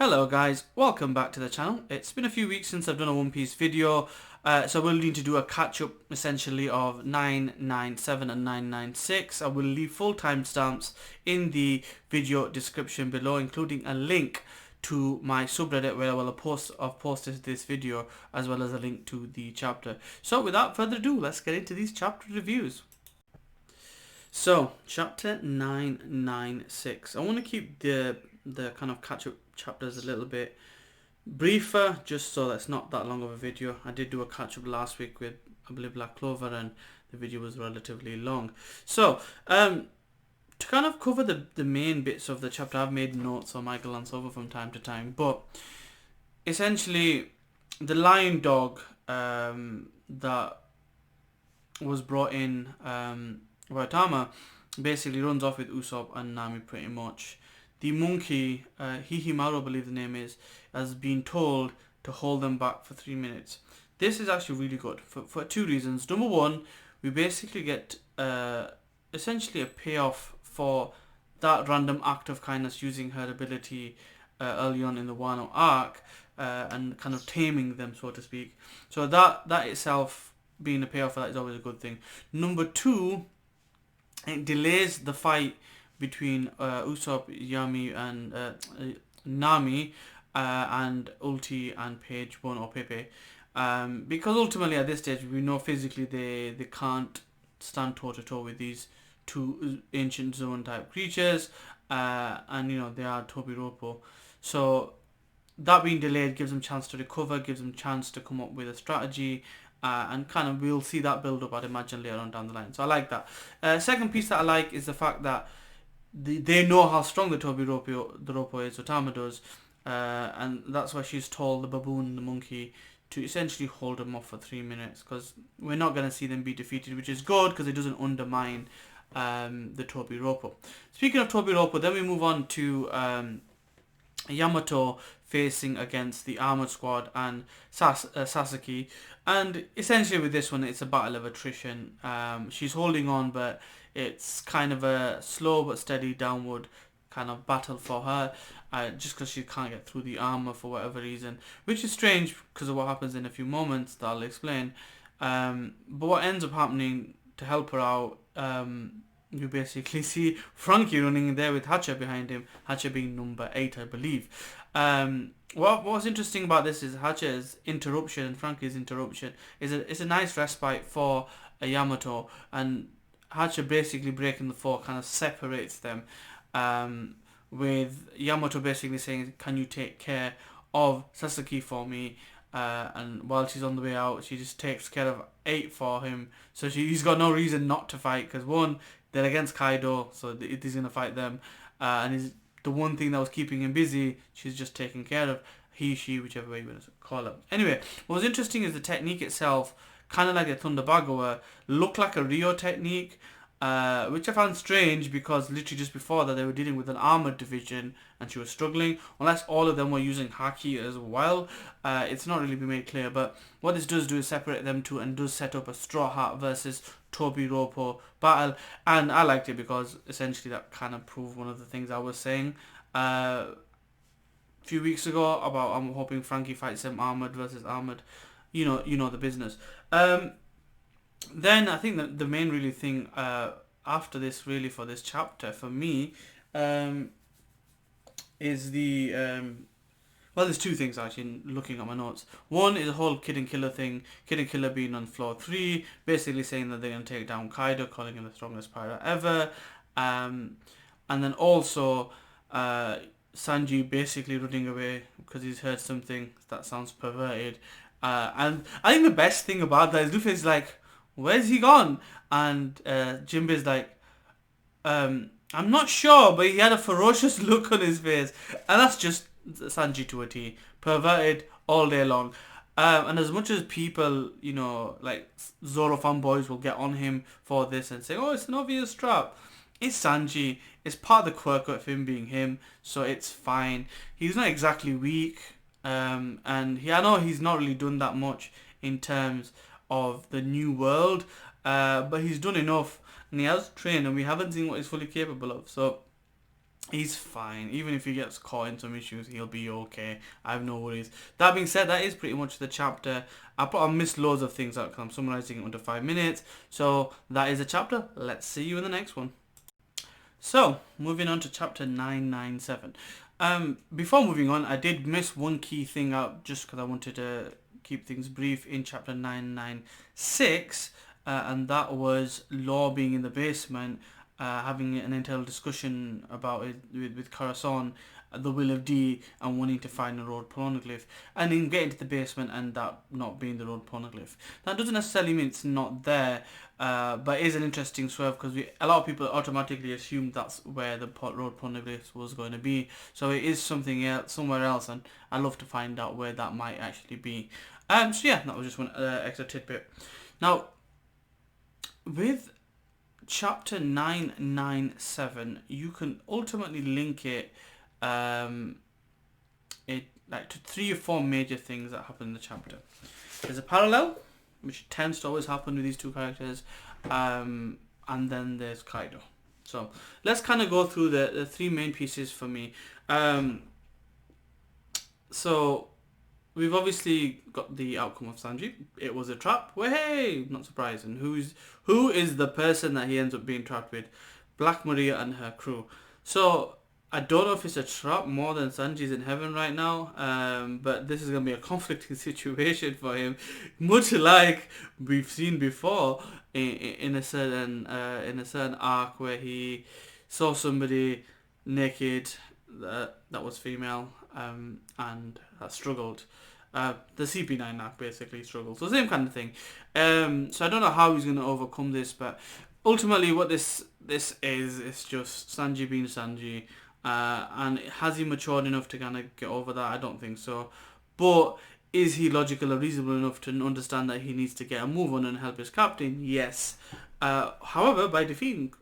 Hello guys, welcome back to the channel. It's been a few weeks since I've done a One Piece video, so we'll need to do a catch-up essentially of 997 and 996. I will leave full timestamps in the video description below, including a link to my subreddit where I've posted this video, as well as a link to the chapter. So without further ado, let's get into these chapter reviews. So, chapter 996. I want to keep the kind of catch-up chapters a little bit briefer, just so that's not that long of a video. I did do a catch-up last week with, I believe, Black Clover, and the video was relatively long. So, to kind of cover the main bits of the chapter, I've made notes on my glance over from time to time, but essentially, the lion dog that was brought in Waitama basically runs off with Usopp and Nami pretty much. The monkey, Hihimaru I believe the name is, has been told to hold them back for 3 minutes. This is actually really good for two reasons. Number one, we basically get essentially a payoff for that random act of kindness using her ability early on in the Wano arc and kind of taming them, so to speak. So that itself being a payoff for that is always a good thing. Number two, it delays the fight between Usopp, Yami, and Nami, and Ulti and Page 1 or Pepe. Because ultimately at this stage we know physically they can't stand toe to toe with these two ancient Zoan type creatures, and they are tobiroppo. So that being delayed gives them a chance to recover, gives them a chance to come up with a strategy, and kind of we'll see that build up, I'd imagine, later on down the line. So I like that. Second piece that I like is the fact that they know how strong the tobiroppo is, Otama does, and that's why she's told the baboon, the monkey, to essentially hold them off for 3 minutes, because we're not going to see them be defeated, which is good because it doesn't undermine the tobiroppo. Speaking of tobiroppo, then we move on to Yamato facing against the Armored Squad and Sasaki, and essentially with this one it's a battle of attrition. She's holding on, but it's kind of a slow but steady downward kind of battle for her, just because she can't get through the armor for whatever reason, which is strange because of what happens in a few moments that I'll explain. But what ends up happening to help her out, you basically see Frankie running in there with Hacha behind him, Hacha being number 8 I believe. What's interesting about this is Hacha's interruption and Frankie's interruption is a nice respite for a Yamato, and Hacha basically breaking the four kind of separates them, with Yamato basically saying, can you take care of Sasaki for me, and while she's on the way out she just takes care of 8 for him, so he's got no reason not to fight, because one, they're against Kaido, so he's going to fight them, and the one thing that was keeping him busy she's just taking care of, he, she, whichever way you want to call it. Anyway, what was interesting is the technique itself, kind of like the Thunder Bagoa, looked like a Rio technique, which I found strange because literally just before that they were dealing with an armored division and she was struggling, unless all of them were using Haki as well. It's not really been made clear, but what this does do is separate them two and does set up a Straw Hat versus tobiroppo battle, and I liked it because essentially that kind of proved one of the things I was saying a few weeks ago about I'm hoping Frankie fights them armored versus armored. You know the business. Then I think that the main really thing after this, really, for this chapter for me, is the well, there's two things actually looking at my notes. One is the whole Kid and Killer thing, Kid and Killer being on floor 3, basically saying that they're going to take down Kaido, calling him the strongest pirate ever, and then also Sanji basically running away because he's heard something that sounds perverted, and I think the best thing about that is Luffy's like, where's he gone? And Jinbei's like, I'm not sure, but he had a ferocious look on his face, and that's just Sanji to a T, perverted all day long. And as much as people, like Zoro fanboys will get on him for this and say, oh, it's an obvious trap, it's Sanji, it's part of the quirk of him being him, so it's fine. He's not exactly weak, and I know he's not really done that much in terms of the new world, but he's done enough, and he has trained, and we haven't seen what he's fully capable of. So He's fine. Even if he gets caught in some issues, he'll be okay. I have no worries. That being said, that is pretty much the chapter. I missed loads of things out because I'm summarizing it under 5 minutes. So that is the chapter. Let's see you in the next one. So, moving on to chapter 997. Before moving on, I did miss one key thing out just because I wanted to keep things brief in chapter 996, and that was Law being in the basement, having an internal discussion about it with Corazon, the will of D, and wanting to find a road poneglyph, and then getting to the basement and that not being the road poneglyph. That doesn't necessarily mean it's not there, but it is an interesting swerve because a lot of people automatically assumed that's where the road poneglyph was going to be. So it is something else, somewhere else, and I'd love to find out where that might actually be. So yeah, that was just one extra tidbit. Now, with chapter 997, you can ultimately link it like to 3 or 4 major things that happen in the chapter. There's a parallel, which tends to always happen with these 2 characters, and then there's Kaido. So let's kind of go through the 3 main pieces for me. So we've obviously got the outcome of Sanji. It was a trap. Well, hey, not surprising. Who is the person that he ends up being trapped with? Black Maria and her crew. So I don't know if it's a trap more than Sanji's in heaven right now, but this is going to be a conflicting situation for him, much like we've seen before in a certain arc where he saw somebody naked that was female and struggled. The CP9 arc basically struggled, so same kind of thing. So I don't know how he's going to overcome this, but ultimately what this is, it's just Sanji being Sanji. And has he matured enough to kind of get over that? I don't think so. But is he logical or reasonable enough to understand that he needs to get a move on and help his captain? Yes. However, by defeating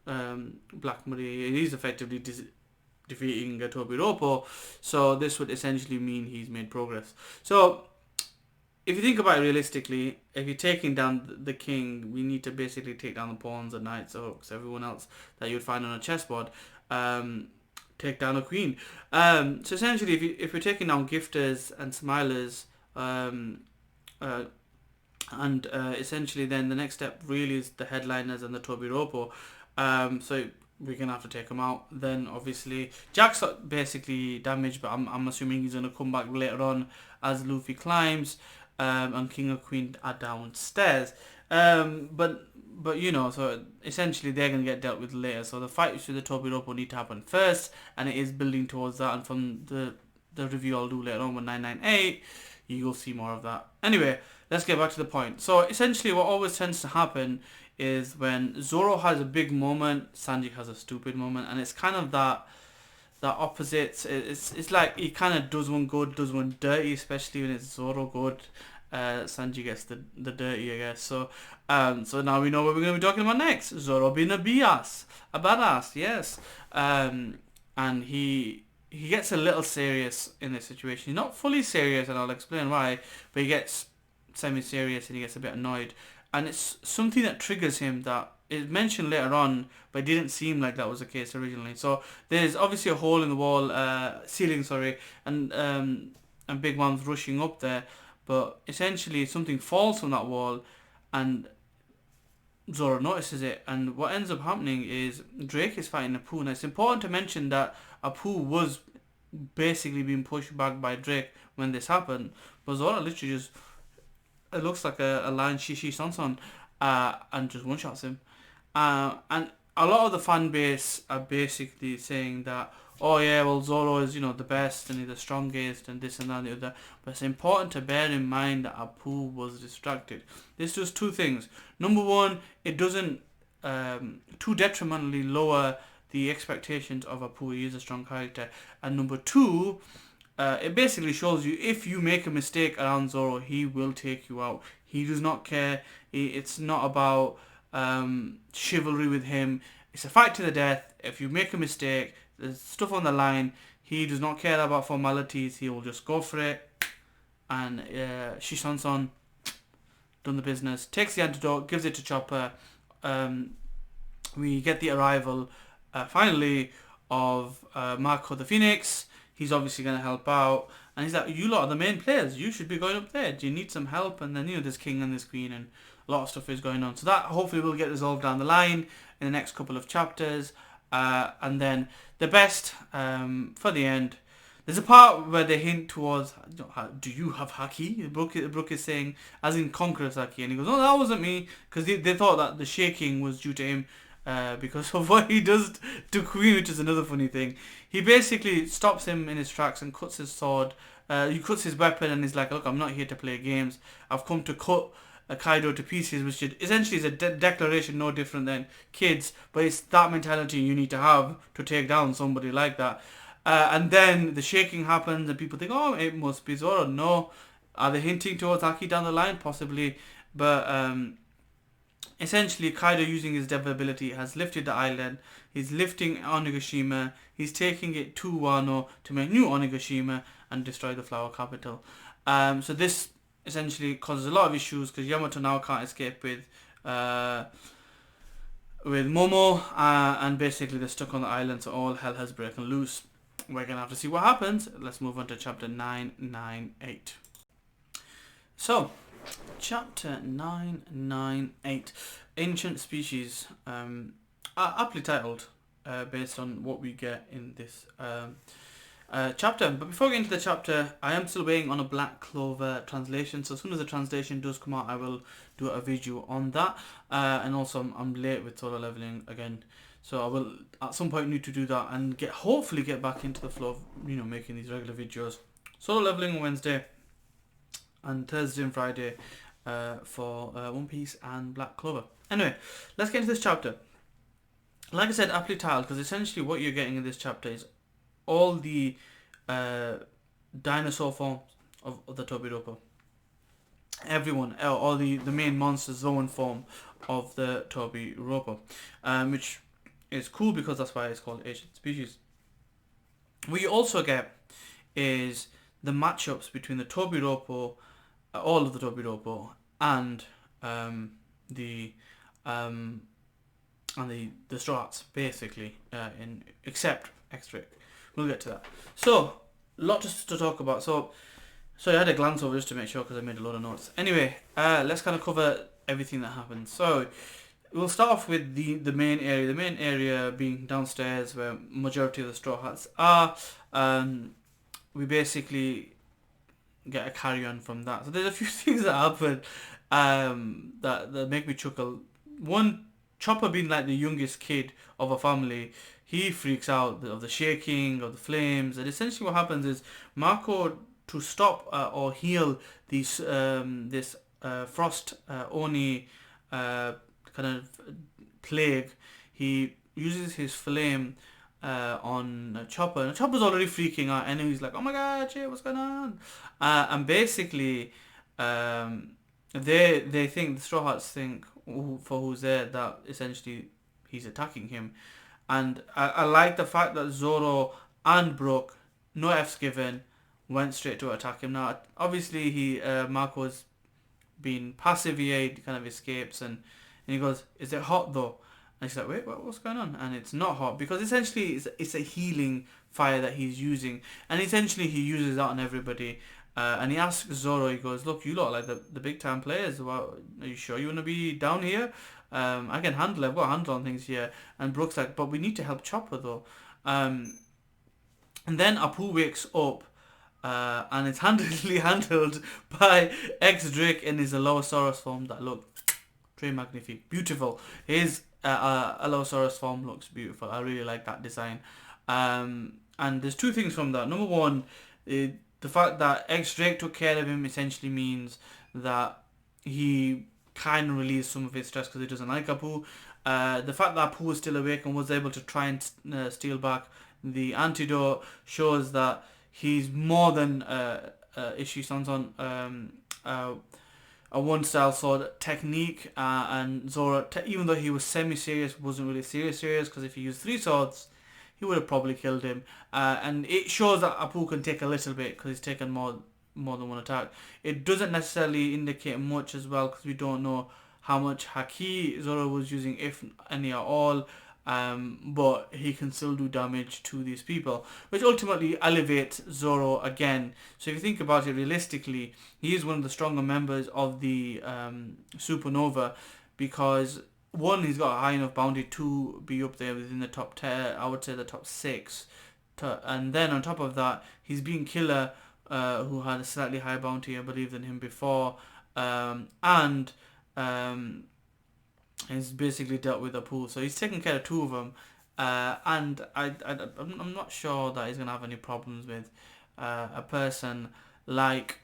Black Maria, he's effectively defeating tobiroppo. So this would essentially mean he's made progress. So if you think about it realistically, if you're taking down the king, we need to basically take down the pawns, the knights, the hooks, everyone else that you'd find on a chessboard. Take down a queen. So essentially, if you're taking down gifters and smilers, essentially then the next step really is the headliners and the tobiroppo. So we're gonna have to take them out. Then obviously Jack's basically damaged, but I'm assuming he's gonna come back later on as Luffy climbs, and King and Queen are downstairs. But you know, so essentially they're going to get dealt with later. So the fights with the tobiroppo need to happen first, and it is building towards that. And from the review I'll do later on with 998, you will see more of that. Anyway, let's get back to the point. So essentially what always tends to happen is when Zoro has a big moment, Sanji has a stupid moment, and it's kind of that opposite. It's like he kind of does one good, does one dirty, especially when it's Zoro good. Sanji gets the dirty, I guess. So now we know what we're going to be talking about next. Zoro being a badass, yes. And he gets a little serious in this situation. He's not fully serious, and I'll explain why. But he gets semi-serious and he gets a bit annoyed. And it's something that triggers him that is mentioned later on, but it didn't seem like that was the case originally. So there's obviously a hole in the wall, ceiling, and Big Mom's rushing up there. But essentially something falls from that wall and Zoro notices it, and what ends up happening is Drake is fighting Appo. Now it's important to mention that Appo was basically being pushed back by Drake when this happened, but Zoro literally just, it looks like a lion shishi son and just one-shots him. And a lot of the fan base are basically saying that, oh yeah, well Zoro is, the best and he's the strongest and this and that and the other. But it's important to bear in mind that Appo was distracted. This does 2 things. Number 1, it doesn't too detrimentally lower the expectations of Appo. He is a strong character. And number 2, it basically shows you if you make a mistake around Zoro, he will take you out. He does not care. It's not about chivalry with him. It's a fight to the death. If you make a mistake, there's stuff on the line. He does not care about formalities. He will just go for it. And Shishan-san done the business. Takes the antidote, gives it to Chopper. We get the arrival finally of Marco the Phoenix. He's obviously going to help out. And he's like, you lot are the main players. You should be going up there. Do you need some help? And then, there's king and there's queen and a lot of stuff is going on. So that hopefully will get resolved down the line in the next couple of chapters. And then the best for the end. There's a part where they hint towards, do you have haki? Brooke is saying, as in Conqueror's haki. And he goes, no, that wasn't me. Because they thought that the shaking was due to him because of what he does to Queen, which is another funny thing. He basically stops him in his tracks and cuts his sword. He cuts his weapon and he's like, look, I'm not here to play games. I've come to cut Kaido to pieces, which essentially is a declaration no different than kids. But it's that mentality you need to have to take down somebody like that. And then the shaking happens and people think, oh, it must be Zoro. No. Are they hinting towards Haki down the line? Possibly. But essentially, Kaido, using his devil ability, has lifted the island. He's lifting Onigashima. He's taking it to Wano to make new Onigashima and destroy the flower capital. So this essentially causes a lot of issues because Yamato now can't escape with Momo. And basically they're stuck on the island, so all hell has broken loose. We're going to have to see what happens. Let's move on to chapter 998. So, chapter 998. Ancient Species. Aptly titled, based on what we get in this chapter. But before we get into the chapter, I am still waiting on a Black Clover translation. So as soon as the translation does come out, I will do a video on that. And also, I'm late with solo leveling again. So I will at some point need to do that and hopefully get back into the flow of making these regular videos. Solo leveling on Wednesday and Thursday and Friday for One Piece and Black Clover. Anyway, let's get into this chapter. Like I said, aptly titled, because essentially what you're getting in this chapter is all the dinosaur forms of the tobiroppo. Everyone, all the main monsters, Zoan form of the tobiroppo, which is cool because that's why it's called Ancient Species. What you also get is the matchups between the tobiroppo, all of the tobiroppo, and the strawhats, basically, except X-Drake. We'll get to that. So, a lot to talk about. So I had a glance over just to make sure because I made a lot of notes. Anyway, let's kind of cover everything that happens. So we'll start off with the main area. The main area being downstairs where majority of the straw hats are. We basically get a carry on from that. So there's a few things that happen that make me chuckle. One, Chopper being like the youngest kid of a family, he freaks out of the shaking, of the flames, and essentially what happens is Marco, to stop or heal these this frost oni kind of plague, he uses his flame on Chopper, and Chopper's already freaking out, and he's like, oh my god, shit, what's going on? And basically they think, the Straw Hats think, for who's there, that essentially he's attacking him. And I like the fact that Zoro and Brook, no F's given, went straight to attack him. Now obviously Marco's been passive here, he kind of escapes, and he goes, is it hot though? And she's like, wait, what's going on? And it's not hot, because essentially it's a healing fire that he's using, and essentially he uses that on everybody. And he asks Zoro, he goes, look, you lot like the big time players, well, are you sure you want to be down here? I can handle it, I've got a handle on things here. And Brook's like, but we need to help Chopper though. And then Appo wakes up, and it's handled by X-Drake in his Allosaurus form that look très magnifique, beautiful. His Allosaurus form looks beautiful. I really like that design. And there's two things from that. Number one, the fact that X-Drake took care of him essentially means that he kind of released some of his stress because he doesn't like Appo. The fact that Appo was still awake and was able to try and steal back the antidote shows that he's more than Ishi-san's a one-style sword technique, and Zoro, even though he was semi-serious, wasn't really serious because if he used 3 swords, he would have probably killed him. And it shows that Appo can take a little bit because he's taken more than one attack. It doesn't necessarily indicate much as well because we don't know how much Haki Zoro was using, if any at all. but he can still do damage to these people, which ultimately elevates Zoro again. So if you think about it realistically, he is one of the stronger members of the Supernova, because one, he's got a high enough bounty to be up there within the top 10, I would say the top 6, and then on top of that, he's being Killer, who had a slightly higher bounty, I believe, than him before, and he's basically dealt with Appo, so he's taken care of 2 of them, and I'm not sure that he's going to have any problems with a person like,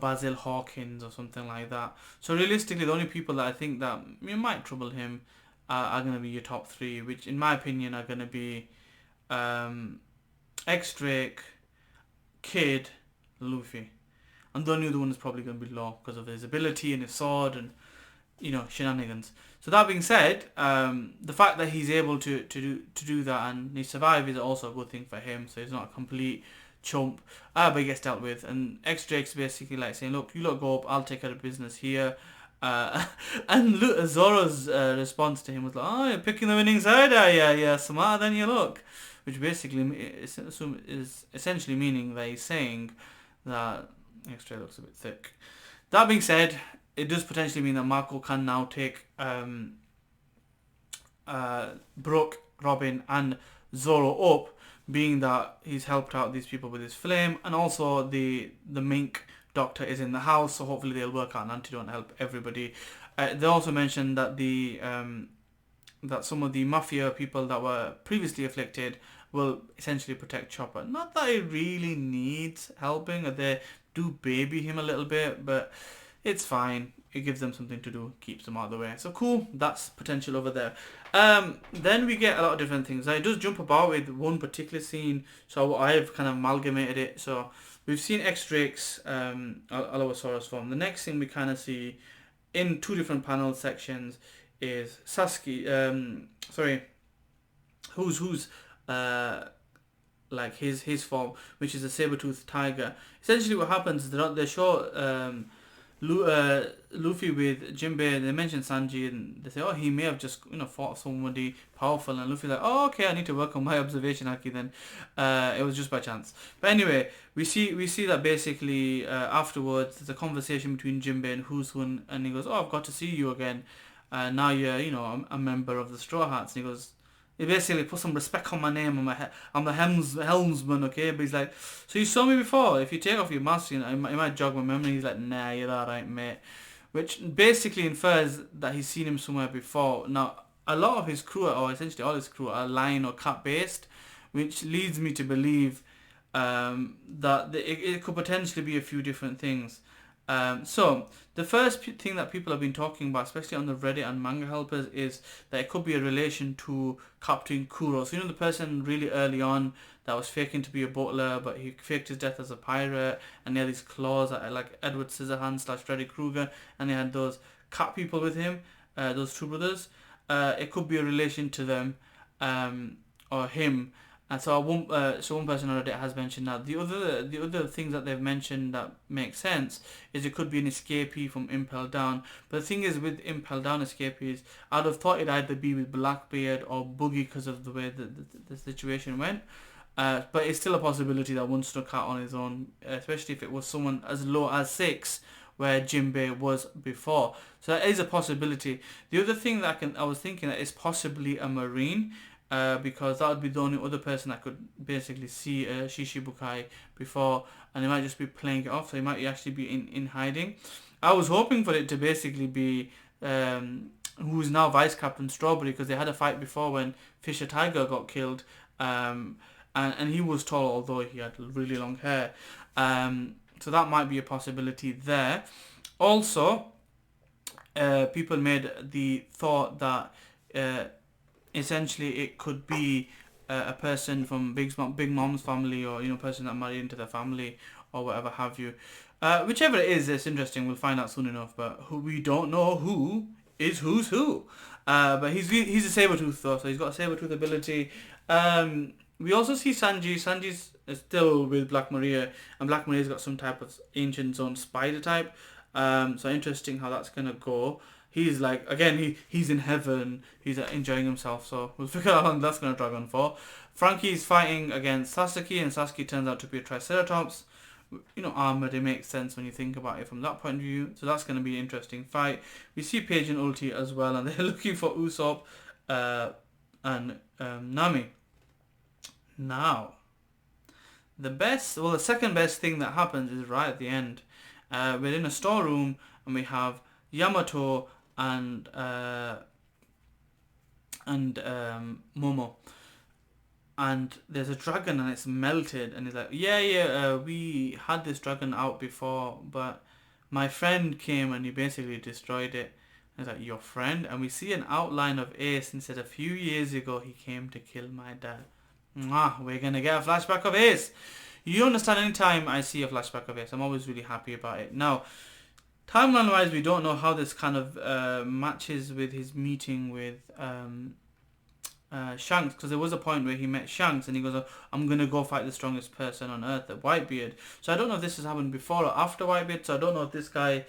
Basil Hawkins or something like that. So realistically, the only people that I think that might trouble him are going to be your top 3, which in my opinion are going to be X-Drake, Kid, Luffy. And the only other one is probably going to be Law because of his ability and his sword and shenanigans. So that being said, the fact that he's able to do that and he survived is also a good thing for him. So he's not a complete chump, but he gets dealt with. And X-Drake's basically like saying, look, you lot go up, I'll take care of business here. And Zoro's response to him was like, oh, you're picking the winning side, are you? Yeah, smarter than you look. Which basically is essentially meaning that he's saying that X-Drake looks a bit thick. That being said, it does potentially mean that Marco can now take Brooke, Robin and Zoro up, being that he's helped out these people with his flame, and also the mink doctor is in the house, so hopefully they'll work out an antidote and help everybody. They also mentioned that that some of the mafia people that were previously afflicted will essentially protect Chopper. Not that he really needs helping, or they do baby him a little bit, but it's fine. It gives them something to do, keeps them out of the way. So cool, that's potential over there. Then we get a lot of different things. It does jump about with one particular scene, so I've kind of amalgamated it. So we've seen X-Drake's Allosaurus form. The next thing we kind of see in 2 different panel sections is Sasuke, who's like his form, which is a saber-toothed tiger. Essentially what happens is they show Luffy with Jinbei, they mention Sanji, and they say, oh, he may have just fought somebody powerful, and Luffy's like, oh, okay, I need to work on my observation haki then. It was just by chance. But anyway, we see that basically afterwards there's a conversation between Jinbei and Who's-Hun, and he goes, oh, I've got to see you again. Now you're a member of the Straw Hats. And he goes, he basically put some respect on my name. I'm the helmsman, okay? But he's like, so you saw me before. If you take off your mask, it might jog my memory. He's like, nah, you're alright, mate. Which basically infers that he's seen him somewhere before. Now, a lot of his crew, or essentially all his crew, are lion or cat based, which leads me to believe that it could potentially be a few different things. So the first thing that people have been talking about, especially on the Reddit and manga helpers, is that it could be a relation to Captain Kuro. So the person really early on that was faking to be a butler, but he faked his death as a pirate, and he had these claws like Edward Scissorhands / Freddy Krueger, and he had those cat people with him, those 2 brothers. It could be a relation to them, or him. And so one person on Reddit has mentioned that. The other things that they've mentioned that make sense is it could be an escapee from Impel Down. But the thing is, with Impel Down escapees, I'd have thought it'd either be with Blackbeard or Boogie because of the way the situation went. But it's still a possibility that one snuck out on his own, especially if it was someone as low as 6, where Jinbei was before. So that is a possibility. The other thing that I was thinking that is possibly a Marine. Because that would be the only other person that could basically see Shishibukai before, and they might just be playing it off, so he might actually be in hiding. I was hoping for it to basically be who's now Vice Captain Strawberry, because they had a fight before when Fisher Tiger got killed, and he was tall, although he had really long hair. So that might be a possibility there. Also, people made the thought that essentially it could be a person from Big Mom's family, or person that married into their family, or whatever have you. Whichever it is, it's interesting. We'll find out soon enough. But we don't know who is who's who. But he's a saber-tooth though, so he's got a saber-tooth ability. We also see Sanji. Sanji's still with Black Maria, and Black Maria's got some type of ancient zone spider type. So interesting how that's gonna go. he's like, again, he's in heaven, he's enjoying himself, so we'll figure out how long that's going to drag on for. Frankie's fighting against Sasuke, and Sasuke turns out to be a Triceratops. You know, armored, it makes sense when you think about it from that point of view, so that's going to be an interesting fight. We see Paige and Ulti as well, and they're looking for Usopp and Nami. Now, the second best thing that happens is right at the end. We're in a storeroom, and we have Yamato and Momo, and there's a dragon and it's melted, and he's like, we had this dragon out before, but my friend came and he basically destroyed it. And he's like, your friend? And we see an outline of Ace, and said a few years ago he came to kill my dad. We're gonna get a flashback of Ace. You understand, anytime I see a flashback of Ace, I'm always really happy about it. Now, timeline wise, we don't know how this kind of matches with his meeting with Shanks, because there was a point where he met Shanks and he goes, I'm going to go fight the strongest person on earth, at Whitebeard. So I don't know if this has happened before or after Whitebeard, so I don't know if this guy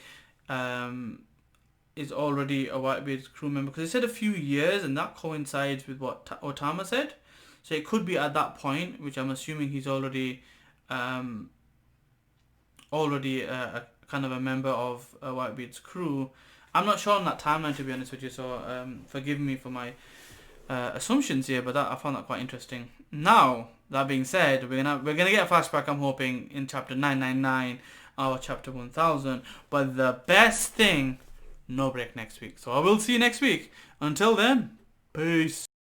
is already a Whitebeard crew member, because he said a few years, and that coincides with what Otama said. So it could be at that point, which I'm assuming he's already a kind of a member of Whitebeard's crew. I'm not sure on that timeline, to be honest with you, so forgive me for my assumptions here, but I found that quite interesting. Now, that being said, we're gonna get a flashback, I'm hoping, in chapter 999 or chapter 1000. But the best thing, no break next week. So I will see you next week. Until then, peace.